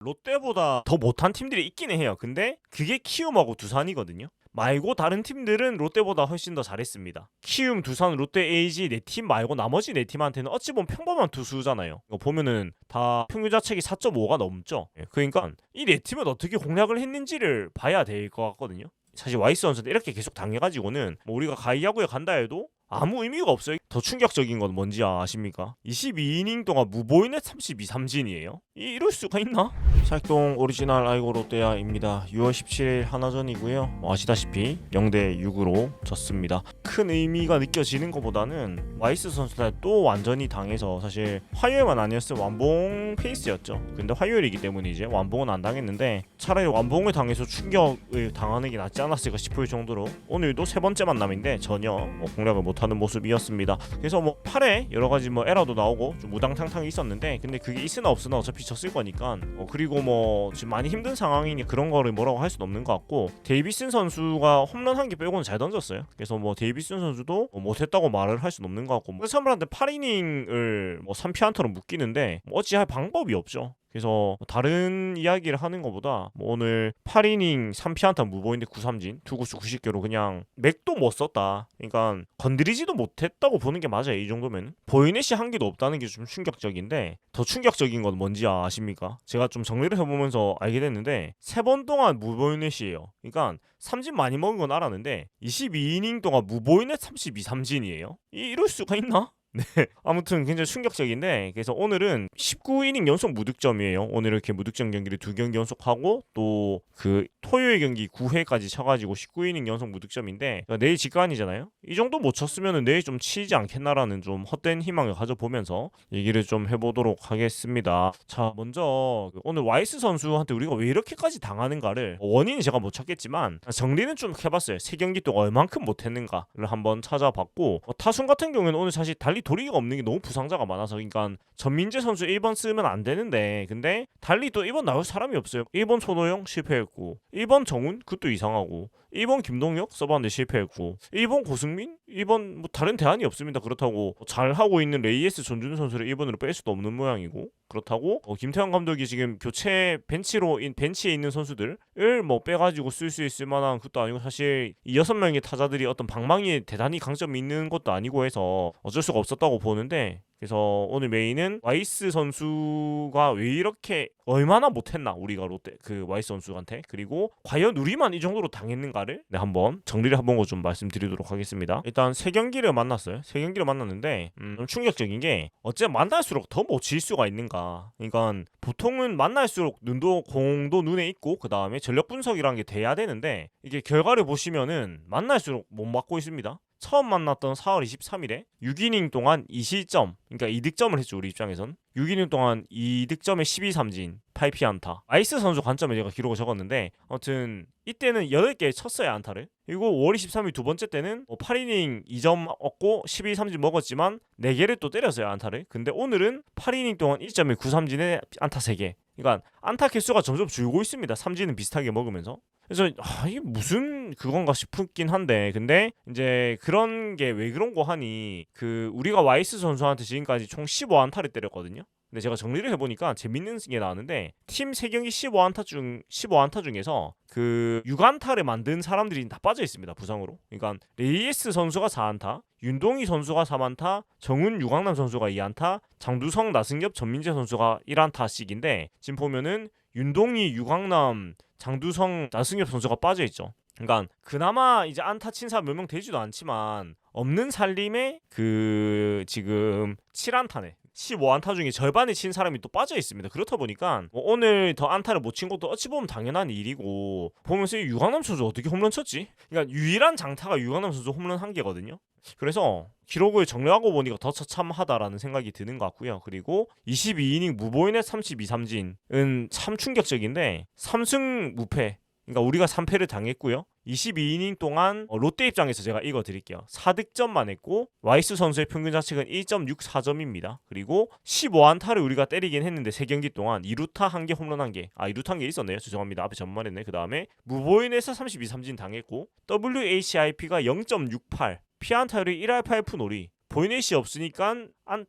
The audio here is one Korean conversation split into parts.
롯데보다 더 못한 팀들이 있기는 해요. 근데 그게 키움하고 두산이거든요. 말고 다른 팀들은 롯데보다 훨씬 더 잘했습니다. 키움, 두산, 롯데, LG 네 팀 말고 나머지 네 팀한테는 어찌 보면 평범한 투수잖아요. 이거 보면은 다 평균 자책이 4.5가 넘죠. 그러니까 이 네 팀은 어떻게 공략을 했는지를 봐야 될 것 같거든요. 사실 와이스 선수는 이렇게 계속 당해가지고는 뭐 우리가 가이야구에 간다 해도 아무 의미가 없어요. 더 충격적인 건 뭔지 아십니까? 22이닝 동안 무보이넷 32 삼진이에요. 이럴 수가 있나? 살동 오리지널 아이고 롯데야입니다. 6월 17일 하나전이고요. 아시다시피 0대 6으로 졌습니다. 큰 의미가 느껴지는 것보다는 와이스 선수가 또 완전히 당해서 사실 화요일만 아니었으면 완봉 페이스였죠. 근데 화요일이기 때문에 이제 완봉은 안 당했는데 차라리 완봉을 당해서 충격을 당하는 게 낫지 않았을까 싶을 정도로 오늘도 세 번째 만남인데 전혀 공략을 못하는 모습이었습니다. 그래서 뭐 8회 여러 가지 뭐 에러도 나오고 좀 무당탕탕이 있었는데 근데 그게 있으나 없으나 어차피 졌을 거니까 그리고 뭐 지금 많이 힘든 상황이니 그런 거를 뭐라고 할 수는 없는 것 같고 데이비슨 선수가 홈런 한 개 빼고는 잘 던졌어요. 그래서 뭐 데이비슨 선수도 못했다고 말을 할 수는 없는 것 같고 뭐 선수한테 8이닝을 뭐 3피안타로 묶이는데 뭐 어찌할 방법이 없죠. 그래서 다른 이야기를 하는 것보다 뭐 오늘 8이닝 3피안타 무보인데 9삼진 투구수 90개로 그냥 맥도 못 썼다. 그러니까 건드리지도 못했다고 보는 게 맞아요. 이 정도면 보이넷이 한 개도 없다는 게 좀 충격적인데 더 충격적인 건 뭔지 아십니까? 제가 좀 정리를 해보면서 알게 됐는데 3번 동안 무보이넷이에요. 그러니까 삼진 많이 먹은 건 알았는데 22이닝 동안 무보이넷 32 삼진이에요. 이럴 수가 있나? 네, 아무튼 굉장히 충격적인데 그래서 오늘은 19이닝 연속 무득점이에요. 오늘 이렇게 무득점 경기를 2경기 연속하고 또 그 토요일 경기 9회까지 쳐가지고 19이닝 연속 무득점인데 그러니까 내일 직관이잖아요. 이 정도 못 쳤으면 내일 좀 치지 않겠나라는 좀 헛된 희망을 가져보면서 얘기를 좀 해보도록 하겠습니다. 자, 먼저 오늘 와이스 선수한테 우리가 왜 이렇게까지 당하는가를 원인은 제가 못 찾겠지만 정리는 좀 해봤어요. 3경기 동안 얼만큼 못했는가를 한번 찾아봤고 타순 같은 경우에는 오늘 사실 달리 도리가 없는 게 너무 부상자가 많아서 그러니까 전민재 선수 1번 쓰면 안 되는데 근데 달리 또 1번 나올 사람이 없어요. 1번 손호영 실패했고 1번 정훈 그것도 이상하고 1번 김동혁 써봤는데 실패했고 1번 고승민 1번 뭐 다른 대안이 없습니다. 그렇다고 잘하고 있는 레이에스 전준우 선수를 1번으로 뺄 수도 없는 모양이고 그렇다고 김태형 감독이 지금 교체 벤치에 있는 선수들을 뭐 빼가지고 쓸 수 있을 만한 것도 아니고 사실 이 6명의 타자들이 어떤 방망이에 대단히 강점이 있는 것도 아니고 해서 어쩔 수가 없었다고 보는데 그래서 오늘 메인은 와이스 선수가 왜 이렇게 얼마나 못했나 우리가 롯데 그 와이스 선수한테 그리고 과연 우리만 이 정도로 당했는가를 한번 정리를 해본 거 좀 말씀드리도록 하겠습니다. 일단 3경기를 만났어요. 3경기를 만났는데 좀 충격적인 게 어째 만날수록 더 못 칠 수가 있는가. 그러니까 보통은 만날수록 공도 눈에 있고 그 다음에 전력 분석이라는 게 돼야 되는데 이게 결과를 보시면은 만날수록 못 맞고 있습니다. 처음 만났던 4월 23일에 6이닝 동안 2실점 그러니까 2득점을 했죠. 우리 입장에선 6이닝 동안 2득점에 12삼진 8피안타 아이스 선수 관점에 제가 기록을 적었는데 아무튼 이때는 8개 쳤어요 안타를. 그리고 5월 23일 두 번째 때는 8이닝 2점 얻고 12삼진 먹었지만 4개를 또 때렸어요 안타를. 근데 오늘은 8이닝 동안 1점에 9삼진에 안타 3개 그러니까 안타 개수가 점점 줄고 있습니다. 삼진은 비슷하게 먹으면서. 그래서 이게 무슨 그건가 싶긴 한데 근데 이제 그런 게 왜 그런 거 하니 그 우리가 와이스 선수한테 지금까지 총 15안타를 때렸거든요. 근데 제가 정리를 해보니까 재밌는 게 나왔는데 팀 3경기 15안타 중에서 그 6안타를 만든 사람들이 다 빠져 있습니다. 부상으로. 그러니까 레이에스 선수가 4안타, 윤동희 선수가 3안타, 정훈 유강남 선수가 2안타, 장두성 나승엽 전민재 선수가 1안타씩인데 지금 보면은 윤동희 유강남 장두성 나승엽 선수가 빠져 있죠. 그러니까 그나마 이제 안타 친 사람 몇 명 되지도 않지만 없는 살림에 그 지금 7안타네. 15안타 중에 절반이 친 사람이 또 빠져 있습니다. 그렇다 보니까 뭐 오늘 더 안타를 못 친 것도 어찌 보면 당연한 일이고 보면서 유강남 선수 어떻게 홈런 쳤지? 그러니까 유일한 장타가 유강남 선수 홈런 1개거든요. 그래서 기록을 정리하고 보니까 더 처참하다라는 생각이 드는 것 같고요. 그리고 22이닝 무보이넷 32 삼진은 참 충격적인데 3승 무패 그러니까 우리가 3패를 당했고요. 22이닝 동안 롯데 입장에서 제가 읽어드릴게요. 4득점만 했고 와이스 선수의 평균 자책은 1.64점입니다. 그리고 15안타를 우리가 때리긴 했는데 3경기 동안 2루타 1개 홈런 1개 2루타 1개 있었네요. 죄송합니다. 앞에 전말했네. 그 다음에 무보인에서 32 삼진 당했고 WHIP가 0.68 피안타율이 1할 8푼 5리 보이넷이 없으니까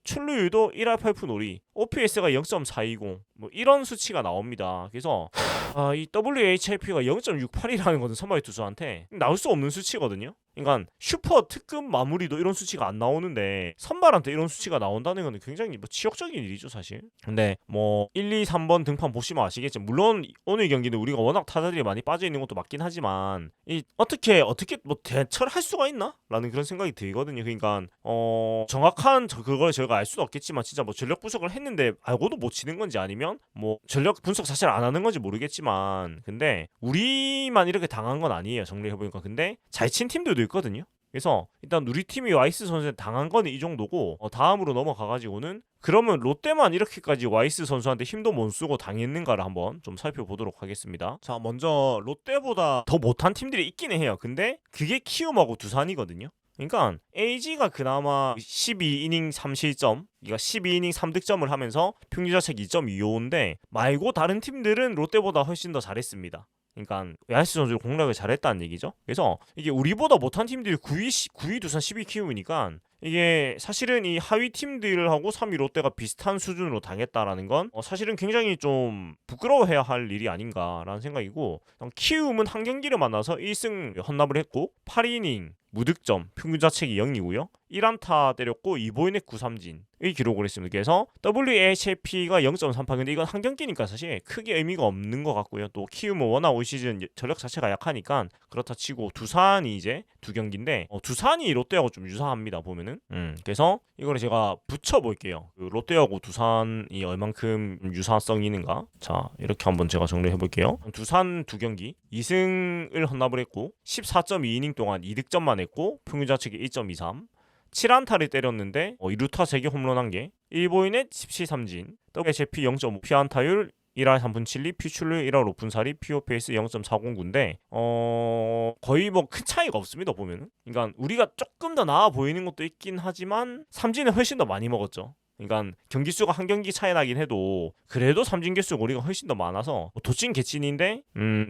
출루율도 1할 8푼 5리 OPS가 0.420 뭐 이런 수치가 나옵니다. 그래서 이 WHIP가 0.68이라는 것은 선발 투수한테 나올 수 없는 수치거든요. 그러니까 슈퍼 특급 마무리도 이런 수치가 안 나오는데 선발한테 이런 수치가 나온다는 건 굉장히 뭐 치욕적인 일이죠 사실. 근데 뭐 1, 2, 3번 등판 보시면 아시겠지만 물론 오늘 경기는 우리가 워낙 타자들이 많이 빠져 있는 것도 맞긴 하지만 이 어떻게 뭐 대처를 할 수가 있나? 라는 그런 생각이 들거든요. 그러니까 정확한 그걸 저희가 알 수는 없겠지만 진짜 뭐 전력 분석을 했는데 알고도 못 치는 건지 아니면 뭐 전력 분석 자체를 안 하는 건지 모르겠지만 근데 우리만 이렇게 당한 건 아니에요. 정리해보니까. 근데 잘 친 팀들도 있거든요. 그래서 일단 우리 팀이 와이스 선수한테 당한 거는 이 정도고 다음으로 넘어가가지고는 그러면 롯데만 이렇게까지 와이스 선수한테 힘도 못 쓰고 당했는가를 한번 좀 살펴보도록 하겠습니다. 자, 먼저 롯데보다 더 못한 팀들이 있긴 해요. 근데 그게 키움하고 두산이거든요. 그러니까 AG가 그나마 12이닝 3실점, 그러니까 12이닝 3득점을 하면서 평균 자책 2.25인데 말고 다른 팀들은 롯데보다 훨씬 더 잘했습니다. 그러니까 야스 선수를 공략을 잘했다는 얘기죠. 그래서 이게 우리보다 못한 팀들이 9위 두산 10위 키움이니까 이게 사실은 이 하위 팀들하고 3위 롯데가 비슷한 수준으로 당했다라는 건 사실은 굉장히 좀 부끄러워해야 할 일이 아닌가라는 생각이고 키움은 한 경기를 만나서 1승 헌납을 했고 8이닝 무득점 평균 자책이 0이고요. 1안타 때렸고 2보이넷 9삼진의 기록을 했습니다. 그래서 WHIP가 0.38 근데 이건 한 경기니까 사실 크게 의미가 없는 것 같고요. 또 키움은 워낙 올 시즌 전력 자체가 약하니까 그렇다 치고 두산이 이제 두 경기인데 두산이 롯데하고 좀 유사합니다. 보면은 그래서 이거를 제가 붙여볼게요. 그 롯데하고 두산이 얼만큼 유사성이 있는가. 자, 이렇게 한번 제가 정리해볼게요. 두산 두 경기 2승을 헌납을 했고 14.2이닝 동안 2득점만 했고 평균 자책이 1.23 7안타를 때렸는데 2루타 3개 홈런 1개 1보이넷 17삼진 WHP 0.5 피안타율 1할 3분 7리 피출률 1할 5분 4리 POPS 0.409인데 거의 뭐 큰 차이가 없습니다 보면은. 그러니까 우리가 조금 더 나아 보이는 것도 있긴 하지만 삼진은 훨씬 더 많이 먹었죠. 그러니까 경기 수가 한 경기 차이 나긴 해도 그래도 삼진 개수가 우리가 훨씬 더 많아서 도찐 개찐인데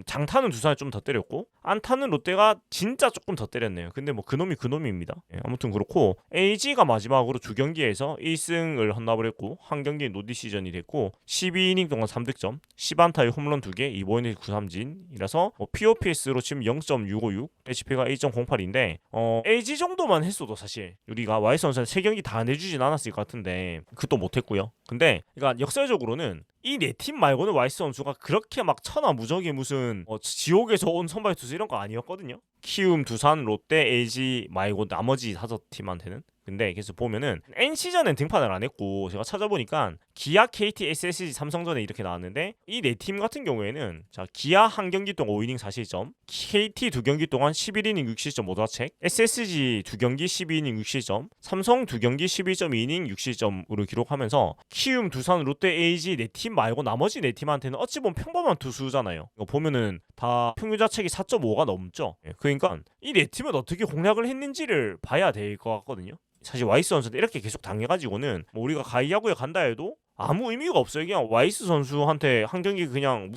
장타는 두산이 좀 더 때렸고 안타는 롯데가 진짜 조금 더 때렸네요. 근데 뭐 그놈이 그놈입니다. 아무튼 그렇고 AG가 마지막으로 주 경기에서 1승을 헌납을 했고 한 경기 노디시전이 됐고 12이닝 동안 3득점 10안타에 홈런 2개 2보이넷 9삼진이라서 POPS로 치면 0.656 HP가 1.08인데 AG 정도만 했어도 사실 우리가 와이스 선수는 3경기 다 내주진 않았을 것 같은데 그것도 못했고요. 근데 그러니까 역설적으로는 이 네 팀 말고는 와이스 선수가 그렇게 막 천하무적이 무슨 지옥에서 온 선발 투수 이런 거 아니었거든요. 키움, 두산, 롯데, LG 말고 나머지 5팀한테는. 근데 그래서 보면은 NC전엔 등판을 안 했고 제가 찾아보니까 기아, KT, SSG, 삼성전에 이렇게 나왔는데 이 네 팀 같은 경우에는 자 기아 한 경기 동안 5이닝 4실점, KT 두 경기 동안 11이닝 6실점 5자책, SSG 두 경기 12이닝 6실점, 삼성 두 경기 11.2이닝 6실점으로 기록하면서 키움, 두산, 롯데, AG 네 팀 말고 나머지 네 팀한테는 어찌 보면 평범한 투수잖아요. 이거 보면은 다 평균 자책이 4.5가 넘죠. 그러니까 이 네 팀은 어떻게 공략을 했는지를 봐야 될 것 같거든요. 사실 와이스 선수한테 이렇게 계속 당해가지고는 뭐 우리가 가이야구에 간다 해도 아무 의미가 없어요. 그냥 와이스 선수한테 한 경기 그냥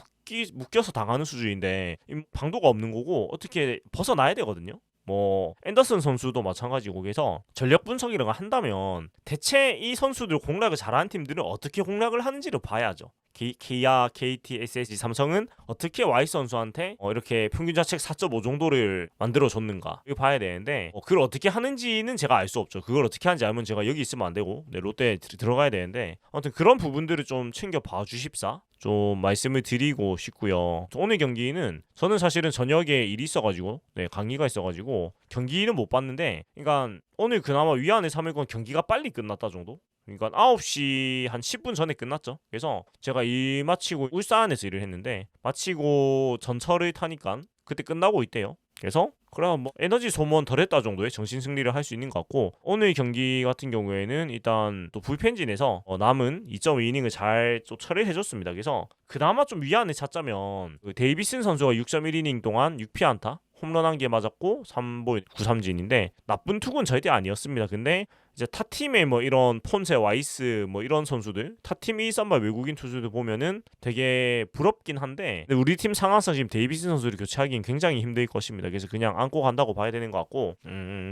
묶여서 당하는 수준인데 방도가 없는 거고 어떻게 벗어나야 되거든요. 뭐 앤더슨 선수도 마찬가지고 그래서 전력 분석 이런 거 한다면 대체 이 선수들 공략을 잘하는 팀들은 어떻게 공략을 하는지를 봐야죠. 기아, KT, SSG, 삼성은 어떻게 와이스 선수한테 이렇게 평균 자책 4.5 정도를 만들어줬는가 이거 봐야 되는데 그걸 어떻게 하는지는 제가 알 수 없죠. 그걸 어떻게 하는지 알면 제가 여기 있으면 안 되고 롯데에 들어가야 되는데 아무튼 그런 부분들을 좀 챙겨봐 주십사 좀 말씀을 드리고 싶고요. 오늘 경기는 저는 사실은 저녁에 일이 있어가지고 강의가 있어가지고 경기는 못 봤는데 그러니까 오늘 그나마 위안을 삼을 건 경기가 빨리 끝났다 정도? 그러니까 9시 한 10분 전에 끝났죠. 그래서 제가 일 마치고 울산에서 일을 했는데 마치고 전철을 타니까 그때 끝나고 있대요. 그래서 그럼 뭐 에너지 소모는 덜했다 정도의 정신 승리를 할 수 있는 것 같고 오늘 경기 같은 경우에는 일단 또 불펜진에서 남은 2.2이닝을 잘 또 처리해줬습니다. 그래서 그나마 좀 위안을 찾자면 데이비슨 선수가 6.1이닝 동안 6피안타 홈런 1개 맞았고 3볼 9삼진인데 나쁜 투구는 절대 아니었습니다. 근데 이제 타팀의 뭐 이런 폰세 와이스 뭐 이런 선수들 타팀 1선발 외국인 투수들 보면은 되게 부럽긴 한데 근데 우리 팀 상황상 지금 데이비슨 선수를 교체하기는 굉장히 힘들 것입니다. 그래서 그냥 안고 간다고 봐야 되는 것 같고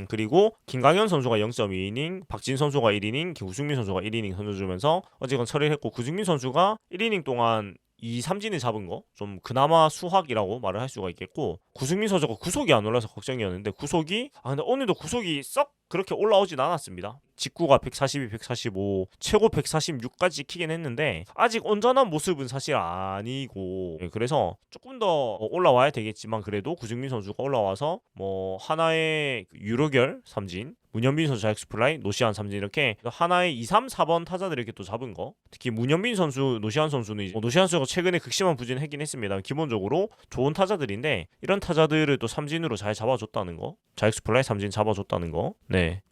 그리고 김강현 선수가 0.2이닝 박진 선수가 1이닝 구승민 선수가 1이닝 던져주면서 어쨌건 처리를 했고 구승민 선수가 1이닝 동안 2, 3진을 잡은 거 좀 그나마 수학이라고 말을 할 수가 있겠고 구승민 선수가 구속이 안 올라서 걱정이었는데 구속이 근데 오늘도 구속이 썩 그렇게 올라오진 않았습니다. 직구가 142, 145, 최고 146까지 찍히긴 했는데 아직 온전한 모습은 사실 아니고 그래서 조금 더 올라와야 되겠지만 그래도 구승민 선수가 올라와서 뭐 하나의 유로결 삼진 문현빈 선수 자익수 플라이, 노시안 삼진 이렇게 하나의 2, 3, 4번 타자들 이렇게 또 잡은 거 특히 문현빈 선수, 노시안 선수는 노시안 선수가 최근에 극심한 부진을 했긴 했습니다. 기본적으로 좋은 타자들인데 이런 타자들을 또 삼진으로 잘 잡아줬다는 거 자익수 플라이 삼진 잡아줬다는 거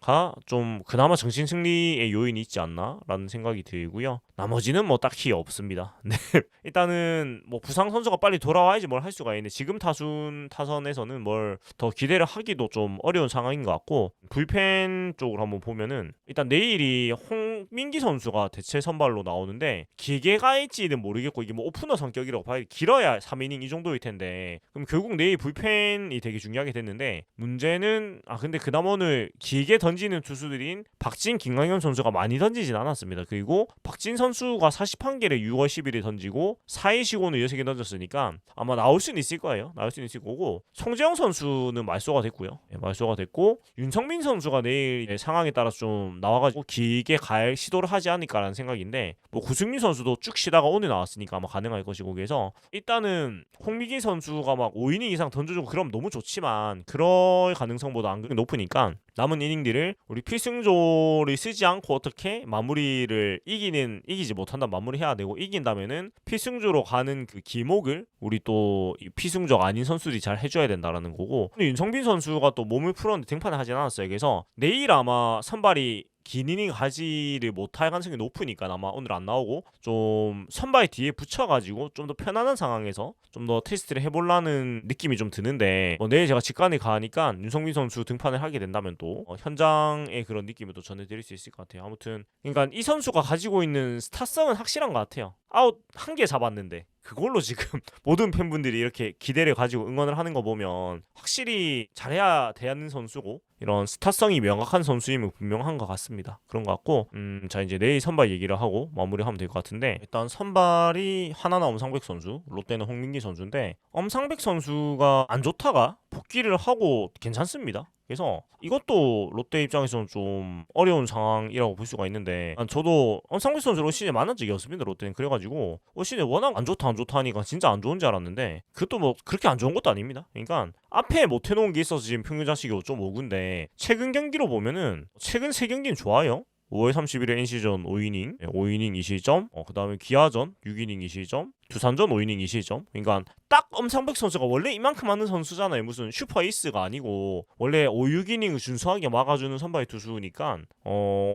가 좀 그나마 정신 승리의 요인이 있지 않나라는 생각이 들고요. 나머지는 뭐 딱히 없습니다. 네. 일단은 뭐 부상 선수가 빨리 돌아와야지 뭘 할 수가 있는데 지금 타선에서는 뭘 더 기대를 하기도 좀 어려운 상황인 것 같고 불펜 쪽으로 한번 보면은 일단 내일이 홍민기 선수가 대체 선발로 나오는데 길게 갈지는 모르겠고 이게 뭐 오프너 성격이라고 봐야 길어야 3이닝 이 정도일 텐데 그럼 결국 내일 불펜이 되게 중요하게 됐는데 문제는 근데 그나마 오늘 길게 던지는 투수들인 박진, 김광현 선수가 많이 던지진 않았습니다. 그리고 박진 선수가 41개를 6월 10일에 던지고 4일 쉬고는 6개 던졌으니까 아마 나올 수는 있을 거예요. 나올 수는 있을 거고 송재영 선수는 말소가 됐고요. 말소가 됐고 윤성민 선수가 내일 상황에 따라서 좀 나와가지고 길게 갈 시도를 하지 않을까라는 생각인데 뭐 구승민 선수도 쭉 쉬다가 오늘 나왔으니까 아마 가능할 것이고 그래서 일단은 홍미기 선수가 막 5이닝 이상 던져주고 그럼 너무 좋지만 그럴 가능성보다 안 높으니까 남은 이닝들을 우리 필승조를 쓰지 않고 어떻게 마무리를 이기지 못한다면 마무리해야 되고 이긴다면은 필승조로 가는 그 기목을 우리 또 필승조가 아닌 선수들이 잘 해줘야 된다라는 거고 윤성빈 선수가 또 몸을 풀었는데 등판을 하진 않았어요. 그래서 내일 아마 선발이 긴 이닝 하지를 못할 가능성이 높으니까 아마 오늘 안 나오고 좀 선발 뒤에 붙여가지고 좀 더 편안한 상황에서 좀 더 테스트를 해보려는 느낌이 좀 드는데 내일 제가 직관에 가니까 윤성민 선수 등판을 하게 된다면 또 현장의 그런 느낌을 또 전해드릴 수 있을 것 같아요. 아무튼 그러니까 이 선수가 가지고 있는 스타성은 확실한 것 같아요. 아웃 1개 잡았는데 그걸로 지금 모든 팬분들이 이렇게 기대를 가지고 응원을 하는 거 보면 확실히 잘해야 되는 선수고 이런 스타성이 명확한 선수임은 분명한 것 같습니다. 그런 것 같고 자 이제 내일 선발 얘기를 하고 마무리하면 될 것 같은데 일단 선발이 하나나 엄상백 선수 롯데는 홍민기 선수인데 엄상백 선수가 안 좋다가 복귀를 하고 괜찮습니다. 그래서 이것도 롯데 입장에서는 좀 어려운 상황이라고 볼 수가 있는데 저도 엄상백 선수를 올 시즌에 만난 적이 없습니다. 롯데는 그래가지고 올 시즌에 워낙 안 좋다 하니까 진짜 안 좋은 줄 알았는데 그것도 뭐 그렇게 안 좋은 것도 아닙니다. 그러니까 앞에 못 해놓은 게 있어서 지금 평균 자책이 5.59인데 최근 경기로 보면은 최근 3경기는 좋아요. 5월 30일에 NC전 5이닝 2실점 그 다음에 기아전 6이닝 2실점 두산전 5이닝 2실점 그러니까 딱 엄상백 선수가 원래 이만큼 하는 선수잖아요. 무슨 슈퍼 에이스가 아니고 원래 5, 6이닝을 준수하게 막아주는 선발 투수니까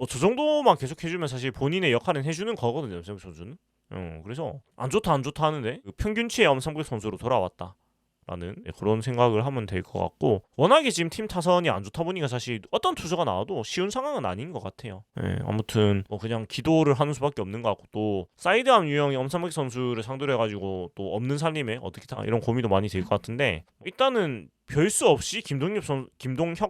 저 정도만 계속 해주면 사실 본인의 역할은 해주는 거거든요. 엄상백 선수는 그래서 안 좋다 하는데 평균치의 엄상백 선수로 돌아왔다 라는 그런 생각을 하면 될 것 같고 워낙에 지금 팀 타선이 안 좋다 보니까 사실 어떤 투수가 나와도 쉬운 상황은 아닌 것 같아요. 아무튼 그냥 기도를 하는 수밖에 없는 것 같고 또 사이드암 유형의 엄상백 선수를 상대로 해가지고 또 없는 살림에 어떻게 다 이런 고민도 많이 될 것 같은데 일단은 별수 없이 김동혁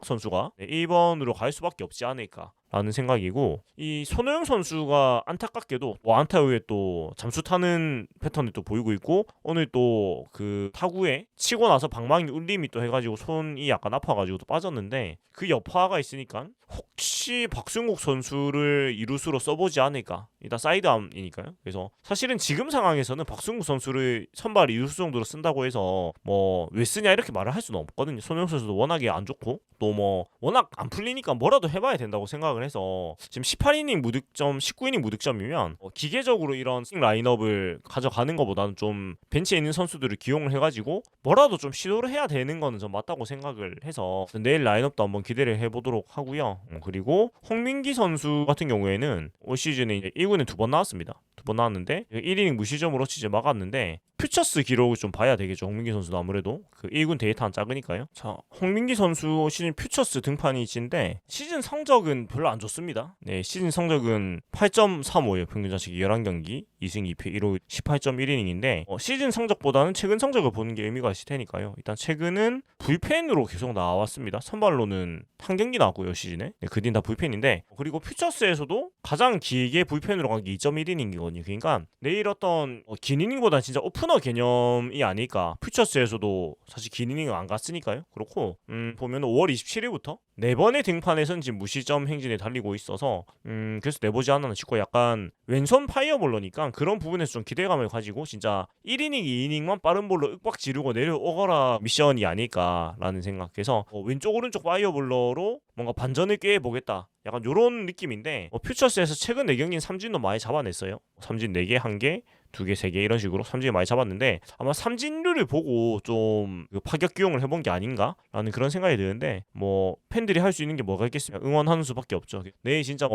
선수가 1번으로 갈 수밖에 없지 않을까 라는 생각이고 이 손호영 선수가 안타깝게도 안타 후에 또 잠수 타는 패턴을 또 보이고 있고 오늘 또 그 타구에 치고 나서 방망이 울림이 또 해가지고 손이 약간 아파가지고 또 빠졌는데 그 여파가 있으니까 혹시 박승욱 선수를 이루수로 써보지 않을까 일단 사이드암이니까요. 그래서 사실은 지금 상황에서는 박승욱 선수를 선발 이루수 정도로 쓴다고 해서 뭐 왜 쓰냐 이렇게 말을 할 수는 없거든요. 손흥민 선수도 워낙에 안 좋고 또 뭐 워낙 안 풀리니까 뭐라도 해봐야 된다고 생각을 해서 지금 18이닝 무득점 19이닝 무득점이면 기계적으로 이런 라인업을 가져가는 것보다는 좀 벤치에 있는 선수들을 기용을 해가지고 뭐라도 좀 시도를 해야 되는 거는 좀 맞다고 생각을 해서 내일 라인업도 한번 기대를 해보도록 하고요. 그리고 홍민기 선수 같은 경우에는 올 시즌에 이제 1군에 2번 나왔습니다. 두 번 나왔는데 1이닝 무실점으로 진짜 막았는데 퓨처스 기록을 좀 봐야 되겠죠. 홍민기 선수도 아무래도 그 1군 데이터는 작으니까요. 자, 홍민기 선수 시즌 퓨처스 등판이 진데 시즌 성적은 별로 안 좋습니다. 네, 시즌 성적은 8.35예요. 평균 자책이 11경기 2승 2패 1호 18.1이닝인데 시즌 성적보다는 최근 성적을 보는 게 의미가 있을 테니까요. 일단 최근은 불펜으로 계속 나왔습니다. 선발로는 한 경기 나왔고요 시즌에. 네, 그 뒤는 다 불펜인데 그리고 퓨처스에서도 가장 길게 불펜으로 간 게 2.1이닝이거든요. 그러니까 내일 어떤 긴 이닝보다 진짜 오프너 개념이 아닐까. 퓨처스에서도 사실 긴 이닝은 안 갔으니까요. 그렇고 보면 5월 27일부터 4번의 등판에선 지금 무실점 행진에 달리고 있어서 그래서 내보지 않았나 싶고 약간 왼손 파이어볼러니까 그런 부분에서 좀 기대감을 가지고 진짜 1이닝 2이닝만 빠른 볼로 윽박 지르고 내려오거라 미션이 아닐까라는 생각해서 왼쪽 오른쪽 파이어볼러로 뭔가 반전을 꾀해보겠다 약간 요런 느낌인데 퓨처스에서 최근 4경기는 삼진도 많이 잡아냈어요. 삼진 4개, 1개, 2개, 3개 이런 식으로 삼진을 많이 잡았는데 아마 삼진률을 보고 좀 파격 기용을 해본 게 아닌가라는 그런 생각이 드는데 뭐 팬들이 할 수 있는 게 뭐가 있겠습니까? 응원하는 수밖에 없죠. 내일 진짜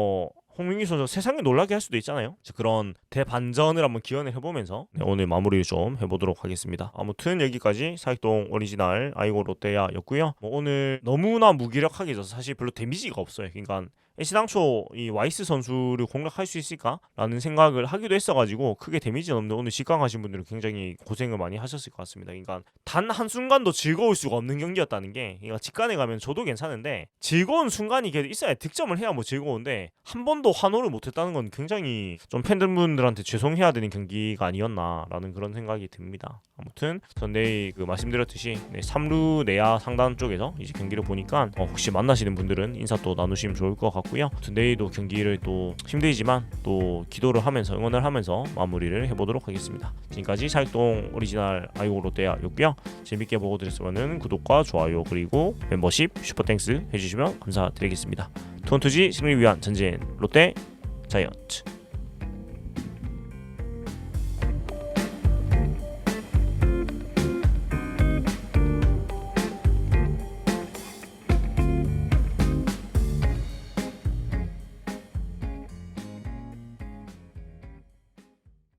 홍민기 선수 세상에 놀라게 할 수도 있잖아요. 그런 대반전을 한번 기원을 해보면서 오늘 마무리를 좀 해보도록 하겠습니다. 아무튼 여기까지 사익동 오리지널 아이고 롯데야였고요. 오늘 너무나 무기력하게 져서 사실 별로 데미지가 없어요. 그러니까 애시당초 이 와이스 선수를 공략할 수 있을까라는 생각을 하기도 했어가지고 크게 데미지는 없는데 오늘 직강하신 분들은 굉장히 고생을 많이 하셨을 것 같습니다. 그러니까 단 한순간도 즐거울 수가 없는 경기였다는 게 그러니까 직관에 가면 저도 괜찮은데 즐거운 순간이 계속 있어야 득점을 해야 뭐 즐거운데 한 번도 환호를 못했다는 건 굉장히 좀 팬들분들한테 죄송해야 되는 경기가 아니었나라는 그런 생각이 듭니다. 아무튼 전 내일 말씀드렸듯이 3루 내야 상단 쪽에서 이제 경기를 보니까 혹시 만나시는 분들은 인사 또 나누시면 좋을 것 같고요. 내일도 경기를 또 힘들지만 또 기도를 하면서 응원을 하면서 마무리를 해보도록 하겠습니다. 지금까지 사익동 오리지널 아이고 롯데야였고요. 재밌게 보고 드렸으면 구독과 좋아요 그리고 멤버십 슈퍼땡스 해주시면 감사드리겠습니다. 투원투지 승리를 위한 전진 롯데 자이언츠